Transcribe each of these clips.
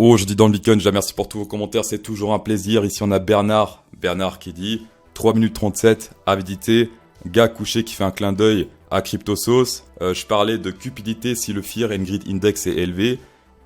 Aujourd'hui dans le Bitcoin, je la remercie pour tous vos commentaires, c'est toujours un plaisir. Ici on a Bernard qui dit 3 minutes 37, avidité, gars couché qui fait un clin d'œil à CryptoSauce. Je parlais de cupidité si le Fear and Greed Index est élevé.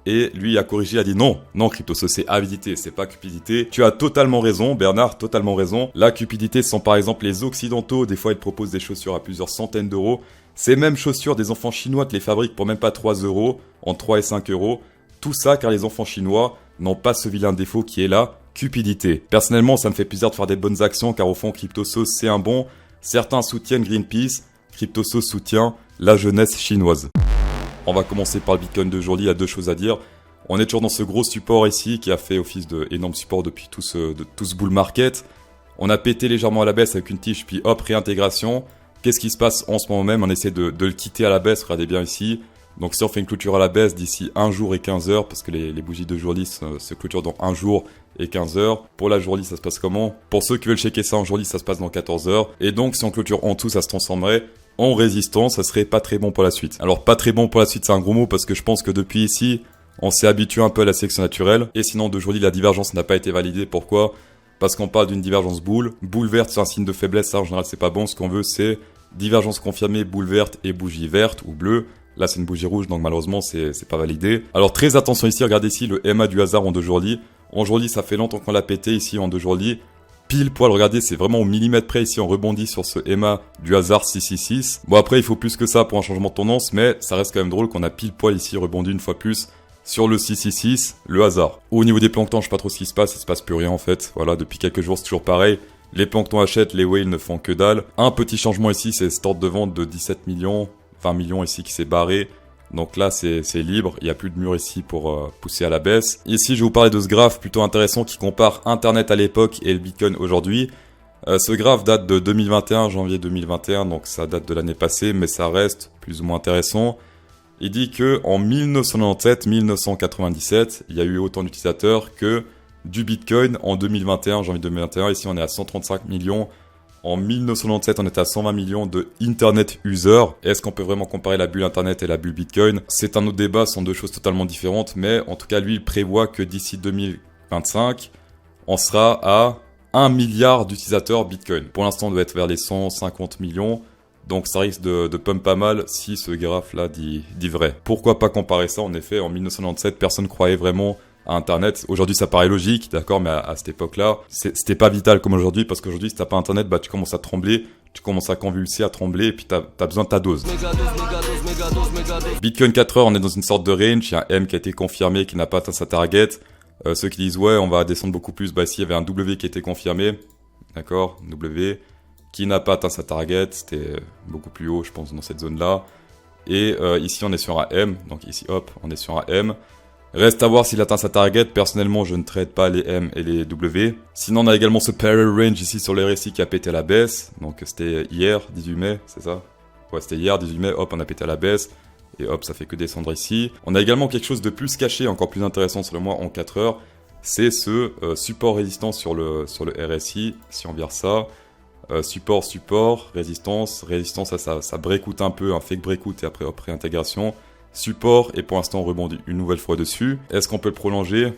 Et lui a corrigé, il a dit non, CryptoSauce c'est avidité, c'est pas cupidité. Tu as totalement raison, Bernard, totalement raison. La cupidité sont par exemple les Occidentaux, des fois ils te proposent des chaussures à plusieurs centaines d'euros. Ces mêmes chaussures des enfants chinois te les fabriquent pour même pas 3 euros, en 3 et 5 euros. Tout ça car les enfants chinois n'ont pas ce vilain défaut qui est la cupidité. Personnellement, ça me fait plaisir de faire des bonnes actions car au fond CryptoSauce c'est un bon. Certains soutiennent Greenpeace, CryptoSauce soutient la jeunesse chinoise. On va commencer par le Bitcoin d'aujourd'hui, il y a deux choses à dire. On est toujours dans ce gros support ici qui a fait office d'énorme support depuis tout ce bull market. On a pété légèrement à la baisse avec une tige, puis hop, réintégration. Qu'est-ce qui se passe en ce moment même? On essaie de le quitter à la baisse, regardez bien ici. Donc si on fait une clôture à la baisse d'ici 1 jour et 15 heures, parce que les bougies d'aujourd'hui se clôturent dans 1 jour et 15 heures. Pour la journée, ça se passe comment? Pour ceux qui veulent checker ça en journée, ça se passe dans 14 heures. Et donc si on clôture en tout, ça se transformerait en résistance, ça serait pas très bon pour la suite. Alors pas très bon pour la suite, c'est un gros mot parce que je pense que depuis ici, on s'est habitué un peu à la sélection naturelle. Et sinon d'aujourd'hui, la divergence n'a pas été validée. Pourquoi? Parce qu'on parle d'une divergence boule. Boule verte, c'est un signe de faiblesse, ça en général c'est pas bon. Ce qu'on veut, c'est divergence confirmée, boule verte et bougie verte ou bleue. Là c'est une bougie rouge, donc malheureusement c'est pas validé. Alors très attention ici, regardez ici le MA du hasard en d'aujourd'hui. Aujourd'hui, ça fait longtemps qu'on l'a pété ici en d'aujourd'hui. Pile poil, regardez, c'est vraiment au millimètre près ici, on rebondit sur ce MA du hasard 666. Bon après, il faut plus que ça pour un changement de tendance, mais ça reste quand même drôle qu'on a pile poil ici rebondi une fois plus sur le 666, le hasard. Au niveau des planctons, je sais pas trop ce qui se passe plus rien en fait. Voilà, depuis quelques jours, c'est toujours pareil. Les planctons achètent, les whales ne font que dalle. Un petit changement ici, c'est cette ordre de vente de 17 millions, 20 millions ici qui s'est barré. Donc là, c'est libre, il n'y a plus de mur ici pour pousser à la baisse. Ici, je vais vous parler de ce graphe plutôt intéressant qui compare Internet à l'époque et le Bitcoin aujourd'hui. Ce graphe date de 2021, janvier 2021, donc ça date de l'année passée, mais ça reste plus ou moins intéressant. Il dit que en 1997-1997, il y a eu autant d'utilisateurs que du Bitcoin en 2021, janvier 2021. Ici, on est à 135 millions. En 1997, on était à 120 millions de Internet users. Est-ce qu'on peut vraiment comparer la bulle Internet et la bulle Bitcoin? C'est un autre débat, ce sont deux choses totalement différentes. Mais en tout cas, lui, il prévoit que d'ici 2025, on sera à 1 milliard d'utilisateurs Bitcoin. Pour l'instant, on doit être vers les 150 millions. Donc ça risque de pump pas mal si ce graphe-là dit vrai. Pourquoi pas comparer ça? En effet, en 1997, personne croyait vraiment à Internet. Aujourd'hui, ça paraît logique, d'accord, mais à cette époque-là, c'était pas vital comme aujourd'hui, parce qu'aujourd'hui, si t'as pas Internet, bah, tu commences à trembler, tu commences à convulser, à trembler, et puis t'as besoin de ta dose. Bitcoin 4 heures, on est dans une sorte de range, il y a un M qui a été confirmé, qui n'a pas atteint sa target. Ceux qui disent, ouais, on va descendre beaucoup plus, bah, ici, il y avait un W qui a été confirmé, d'accord, W, qui n'a pas atteint sa target, c'était beaucoup plus haut, je pense, dans cette zone-là. Et ici, on est sur un M, donc ici, hop, on est sur un M. Reste à voir s'il atteint sa target. Personnellement, je ne trade pas les M et les W. Sinon, on a également ce parallel range ici sur le RSI qui a pété à la baisse. Donc, c'était hier, 18 mai, c'est ça? Ouais, c'était hier, 18 mai. Hop, on a pété à la baisse. Et hop, ça fait que descendre ici. On a également quelque chose de plus caché, encore plus intéressant selon moi en 4 heures. C'est ce support résistance sur le RSI. Si on vire ça. Support, résistance, ça breakout un peu, un fake breakout et après hop, réintégration. Support, et pour l'instant on rebondit une nouvelle fois dessus. Est-ce qu'on peut le prolonger?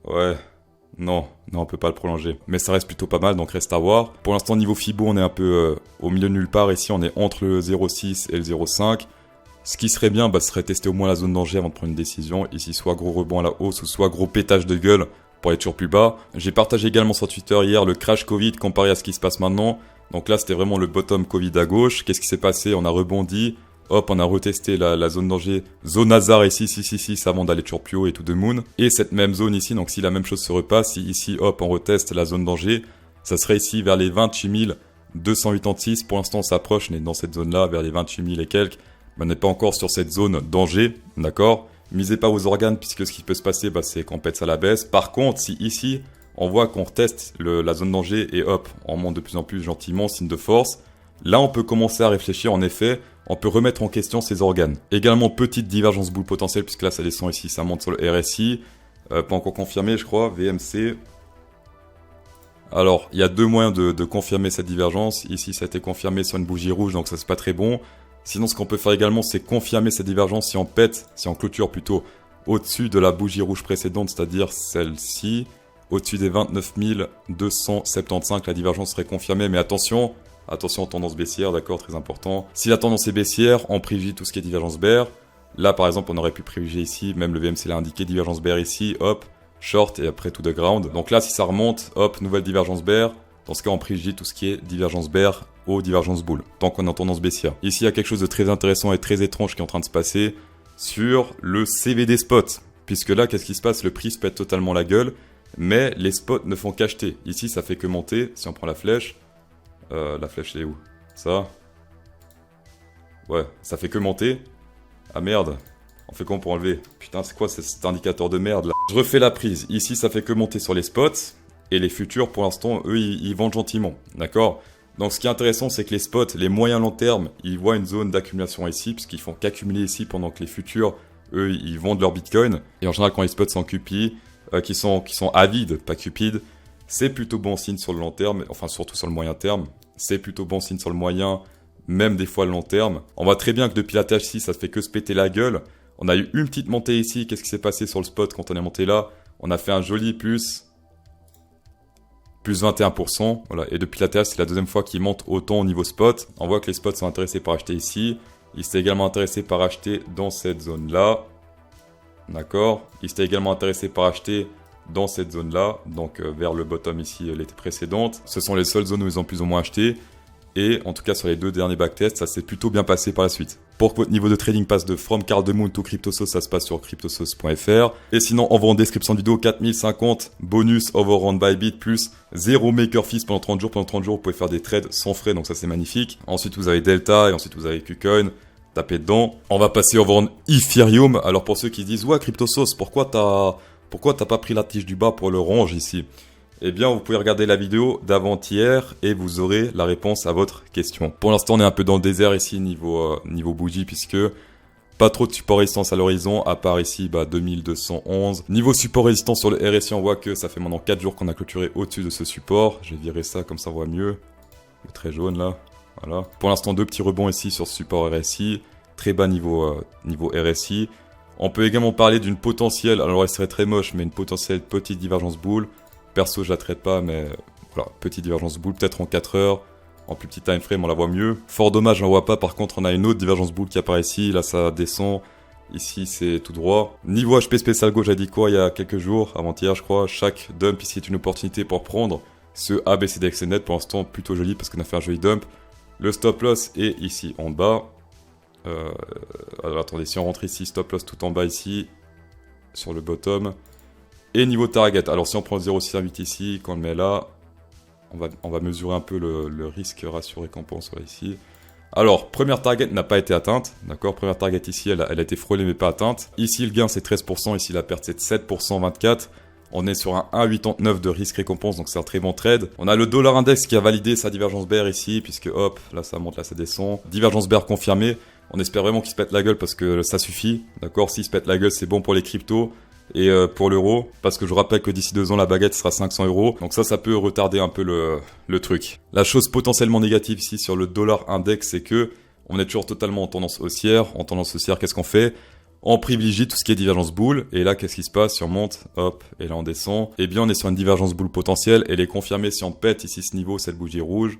Ouais, non, on peut pas le prolonger. Mais ça reste plutôt pas mal, donc reste à voir. Pour l'instant niveau Fibo, on est un peu au milieu de nulle part. Ici on est entre le 0,6 et le 0,5. Ce qui serait bien, ce serait tester au moins la zone danger avant de prendre une décision. Ici soit gros rebond à la hausse, ou soit gros pétage de gueule pour aller toujours plus bas. J'ai partagé également sur Twitter hier le crash Covid comparé à ce qui se passe maintenant. Donc là c'était vraiment le bottom Covid à gauche. Qu'est-ce qui s'est passé? On a rebondi. Hop, on a retesté la zone danger, zone hasard ici, 666 avant d'aller toujours plus haut et tout de moon. Et cette même zone ici, donc si la même chose se repasse, si ici, hop, on reteste la zone danger, ça serait ici vers les 28 286. Pour l'instant, on s'approche, on est dans cette zone-là, vers les 28 000 et quelques. Mais on n'est pas encore sur cette zone danger, d'accord? Misez pas aux organes, puisque ce qui peut se passer, c'est qu'on pète ça à la baisse. Par contre, si ici, on voit qu'on reteste la zone danger et hop, on monte de plus en plus gentiment, signe de force, là, on peut commencer à réfléchir, en effet, on peut remettre en question ces organes. Également, petite divergence boule potentielle, puisque là, ça descend ici, ça monte sur le RSI. Pas encore confirmé, je crois, VMC. Alors, il y a deux moyens de confirmer cette divergence. Ici, ça a été confirmé sur une bougie rouge, donc ça, c'est pas très bon. Sinon, ce qu'on peut faire également, c'est confirmer cette divergence si on pète, si on clôture plutôt au-dessus de la bougie rouge précédente, c'est-à-dire celle-ci, au-dessus des 29 275, la divergence serait confirmée, mais attention tendance baissière, d'accord, très important. Si la tendance est baissière, on privilégie tout ce qui est divergence bear. Là, par exemple, on aurait pu privilégier ici, même le VMC l'a indiqué, divergence bear ici, hop, short et après to the ground. Donc là, si ça remonte, hop, nouvelle divergence bear. Dans ce cas, on privilégie tout ce qui est divergence bear ou divergence bull, tant qu'on est en tendance baissière. Ici, il y a quelque chose de très intéressant et très étrange qui est en train de se passer sur le CVD spot. Puisque là, qu'est-ce qui se passe? Le prix se pète totalement la gueule, mais les spots ne font qu'acheter. Ici, ça fait que monter. Si on prend la flèche elle est où? Ça? Ouais, ça fait que monter. Ah merde. On fait comment pour enlever? Putain, c'est quoi cet indicateur de merde là? Je refais la prise. Ici, ça fait que monter sur les spots. Et les futurs, pour l'instant, eux, ils vendent gentiment. D'accord? Donc, ce qui est intéressant, c'est que les spots, les moyens long terme, ils voient une zone d'accumulation ici, puisqu'ils font qu'accumuler ici pendant que les futurs, eux, ils vendent leur bitcoin. Et en général, quand les spots sont cupis, qui sont avides, pas cupides, c'est plutôt bon signe sur le long terme, enfin, surtout sur le moyen terme. C'est plutôt bon signe sur le moyen, même des fois le long terme. On voit très bien que depuis la TH6, ça se fait que se péter la gueule. On a eu une petite montée ici. Qu'est-ce qui s'est passé sur le spot quand on est monté là? On a fait un joli plus 21%. Voilà. Et depuis la TH, c'est la deuxième fois qu'il monte autant au niveau spot. On voit que les spots sont intéressés par acheter ici. Ils étaient également intéressés par acheter dans cette zone-là. D'accord? Ils étaient également intéressés par acheter dans cette zone-là, donc vers le bottom ici l'été précédente. Ce sont les seules zones où ils ont plus ou moins acheté. Et en tout cas, sur les deux derniers backtests, ça s'est plutôt bien passé par la suite. Pour que votre niveau de trading passe de From Carl de Moon to CryptoSauce, ça se passe sur cryptosauce.fr. Et sinon, on voit en description de vidéo 4050 bonus overrun by bit plus 0 maker fees pendant 30 jours. Pendant 30 jours, vous pouvez faire des trades sans frais, donc ça c'est magnifique. Ensuite, vous avez Delta et ensuite vous avez KuCoin. Tapez dedans. On va passer overrun Ethereum. Alors pour ceux qui se disent, ouais, CryptoSauce, pourquoi t'as pas pris la tige du bas pour le range ici? Eh bien, vous pouvez regarder la vidéo d'avant-hier et vous aurez la réponse à votre question. Pour l'instant, on est un peu dans le désert ici niveau bougie puisque pas trop de support résistance à l'horizon, à part ici 2211. Niveau support résistance sur le RSI, on voit que ça fait maintenant 4 jours qu'on a clôturé au-dessus de ce support. Je vais virer ça comme ça on voit mieux. Le trait jaune là, voilà. Pour l'instant, 2 petits rebonds ici sur ce support RSI. Très bas niveau RSI. On peut également parler d'une potentielle, alors elle serait très moche, mais une potentielle petite divergence boule. Perso, je la traite pas, mais voilà, petite divergence boule, peut-être en 4 heures. En plus petit time frame, on la voit mieux. Fort dommage, on la voit pas. Par contre, on a une autre divergence boule qui apparaît ici. Là, ça descend. Ici, c'est tout droit. Niveau HP spécial gauche, j'ai dit quoi il y a quelques jours, avant-hier, je crois. Chaque dump ici est une opportunité pour prendre ce ABCDXNet. Pour l'instant, plutôt joli parce qu'on a fait un joli dump. Le stop loss est ici en bas. Alors attendez, si on rentre ici, stop loss tout en bas ici, sur le bottom. Et niveau target, alors si on prend le 0,618 ici, qu'on le met là, on va mesurer un peu le risque ratio récompense là, ici. Alors, première target n'a pas été atteinte, d'accord? Première target ici, elle a été frôlée mais pas atteinte. Ici, le gain c'est 13%, ici la perte c'est de 7%, 24%. On est sur un 1,89 de risque récompense, donc c'est un très bon trade. On a le dollar index qui a validé sa divergence bear ici, puisque hop, là ça monte, là ça descend. Divergence bear confirmée. On espère vraiment qu'il se pète la gueule parce que ça suffit, d'accord? S'il se pète la gueule, c'est bon pour les cryptos. Et pour l'euro, parce que je rappelle que d'ici 2 ans la baguette sera 500 €, donc ça peut retarder un peu le truc. La chose potentiellement négative ici sur le dollar index, c'est que on est toujours totalement en tendance haussière. En tendance haussière, qu'est-ce qu'on fait? On privilégie tout ce qui est divergence boule, et là qu'est-ce qui se passe? Si on monte, hop, et là on descend, eh bien on est sur une divergence boule potentielle, et elle est confirmée si on pète ici ce niveau, cette bougie rouge,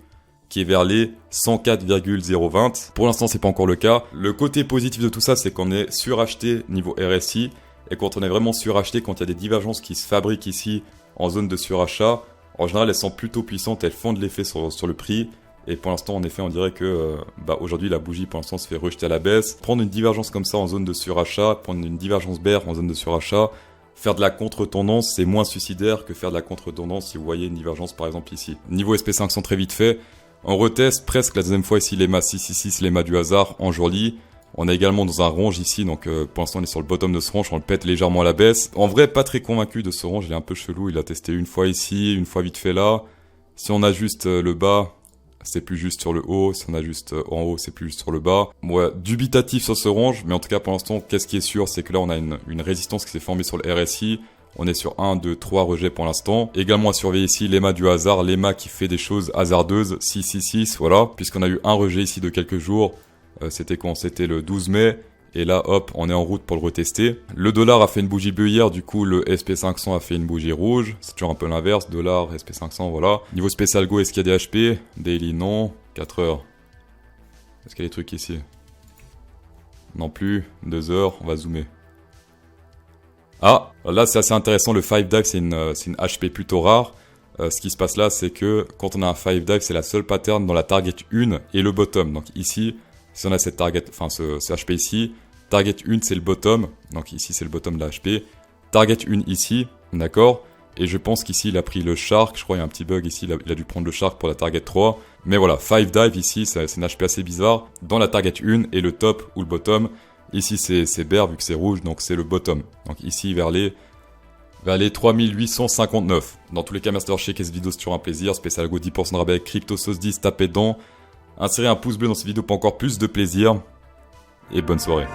qui est vers les 104,020. Pour l'instant c'est pas encore le cas. Le côté positif de tout ça, c'est qu'on est suracheté niveau RSI, et quand on est vraiment suracheté, quand il y a des divergences qui se fabriquent ici en zone de surachat, en général elles sont plutôt puissantes, elles font de l'effet sur le prix. Et pour l'instant, en effet, on dirait que aujourd'hui la bougie pour l'instant se fait rejeter à la baisse. Prendre une divergence comme ça en zone de surachat, prendre une divergence bear en zone de surachat, faire de la contre-tendance, c'est moins suicidaire que faire de la contre-tendance si vous voyez une divergence par exemple ici. Niveau SP500 très vite fait, on reteste presque la deuxième fois ici les mâts 666, les mâts du hasard en jour-lit. On est également dans un range ici, donc pour l'instant on est sur le bottom de ce range, on le pète légèrement à la baisse. En vrai, pas très convaincu de ce range, il est un peu chelou, il a testé une fois ici, une fois vite fait là. Si on ajuste le bas, c'est plus juste sur le haut, si on ajuste en haut, c'est plus juste sur le bas. Ouais, dubitatif sur ce range, mais en tout cas pour l'instant, qu'est-ce qui est sûr, c'est que là on a une résistance qui s'est formée sur le RSI. On est sur 1, 2, 3 rejets pour l'instant. Également à surveiller ici l'EMA du hasard, l'EMA qui fait des choses hasardeuses, 666, voilà. Puisqu'on a eu un rejet ici de quelques jours. C'était quand? C'était le 12 mai. Et là, hop, on est en route pour le retester. Le dollar a fait une bougie bleue hier, du coup, le SP500 a fait une bougie rouge. C'est toujours un peu l'inverse, dollar, SP500, voilà. Niveau spécial go, est-ce qu'il y a des HP? Daily, non. 4 heures. Est-ce qu'il y a des trucs ici? Non plus. 2 heures, on va zoomer. Ah, là, c'est assez intéressant, le 5 dive, c'est une HP plutôt rare. Ce qui se passe là, c'est que quand on a un 5 dive, c'est la seule pattern dans la target 1 et le bottom. Donc ici, si on a cette target, enfin ce HP ici, target 1 c'est le bottom, donc ici c'est le bottom de la HP. Target 1 ici, d'accord. Et je pense qu'ici il a pris le shark, je crois il y a un petit bug ici, il a dû prendre le shark pour la target 3. Mais voilà, 5 dive ici, c'est une HP assez bizarre. Dans la target 1 et le top ou le bottom. Ici c'est bear vu que c'est rouge, donc c'est le bottom. Donc ici vers les 3859. Dans tous les cas, merci d'avoir checké cette vidéo, c'est toujours un plaisir. Spécial go 10% de rabais avec CryptoSauce10, tapez dedans. Insérez un pouce bleu dans cette vidéo pour encore plus de plaisir. Et bonne soirée.